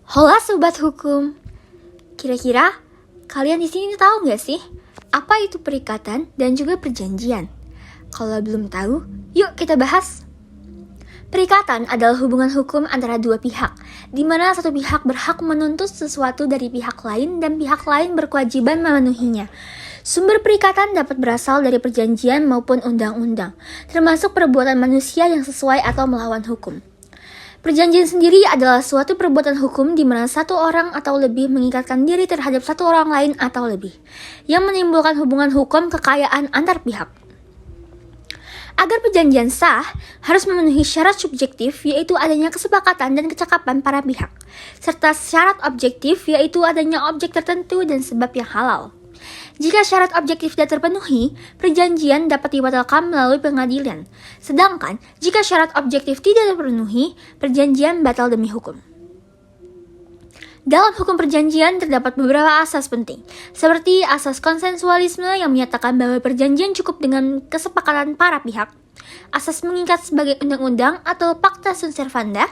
Hola Sobat Hukum, kira-kira kalian di sini tahu nggak sih apa itu perikatan dan juga perjanjian? Kalau belum tahu, yuk kita bahas. Perikatan adalah hubungan hukum antara dua pihak, di mana satu pihak berhak menuntut sesuatu dari pihak lain dan pihak lain berkewajiban memenuhinya. Sumber perikatan dapat berasal dari perjanjian maupun undang-undang, termasuk perbuatan manusia yang sesuai atau melawan hukum. Perjanjian sendiri adalah suatu perbuatan hukum di mana satu orang atau lebih mengikatkan diri terhadap satu orang lain atau lebih, yang menimbulkan hubungan hukum kekayaan antar pihak. Agar perjanjian sah, harus memenuhi syarat subjektif, yaitu adanya kesepakatan dan kecakapan para pihak, serta syarat objektif, yaitu adanya objek tertentu dan sebab yang halal. Jika syarat objektif tidak terpenuhi, perjanjian dapat dibatalkan melalui pengadilan. Sedangkan, jika syarat objektif tidak terpenuhi, perjanjian batal demi hukum. Dalam hukum perjanjian terdapat beberapa asas penting, seperti asas konsensualisme yang menyatakan bahwa perjanjian cukup dengan kesepakatan para pihak, asas mengikat sebagai undang-undang atau pacta sunt servanda,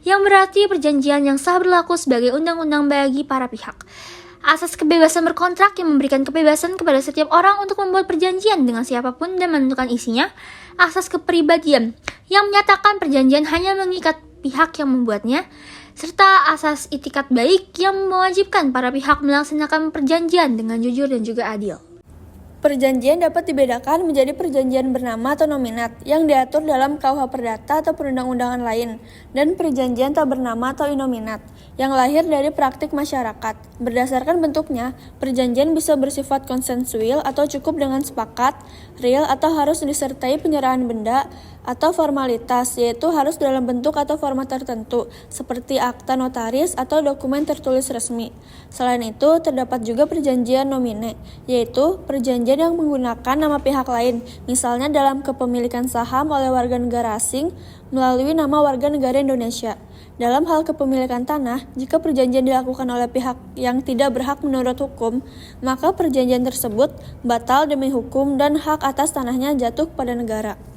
yang berarti perjanjian yang sah berlaku sebagai undang-undang bagi para pihak, asas kebebasan berkontrak yang memberikan kebebasan kepada setiap orang untuk membuat perjanjian dengan siapapun dan menentukan isinya, asas kepribadian yang menyatakan perjanjian hanya mengikat pihak yang membuatnya, serta asas itikat baik yang mewajibkan para pihak melaksanakan perjanjian dengan jujur dan juga adil. Perjanjian dapat dibedakan menjadi perjanjian bernama atau nominat yang diatur dalam KUH Perdata atau perundang-undangan lain, dan perjanjian tak bernama atau inominat yang lahir dari praktik masyarakat. Berdasarkan bentuknya, perjanjian bisa bersifat konsensual atau cukup dengan sepakat, real atau harus disertai penyerahan benda, atau formalitas, yaitu harus dalam bentuk atau format tertentu, seperti akta notaris atau dokumen tertulis resmi. Selain itu, terdapat juga perjanjian nomine, yaitu perjanjian yang menggunakan nama pihak lain, misalnya dalam kepemilikan saham oleh warga negara asing melalui nama warga negara Indonesia. Dalam hal kepemilikan tanah, jika perjanjian dilakukan oleh pihak yang tidak berhak menurut hukum, maka perjanjian tersebut batal demi hukum dan hak atas tanahnya jatuh kepada negara.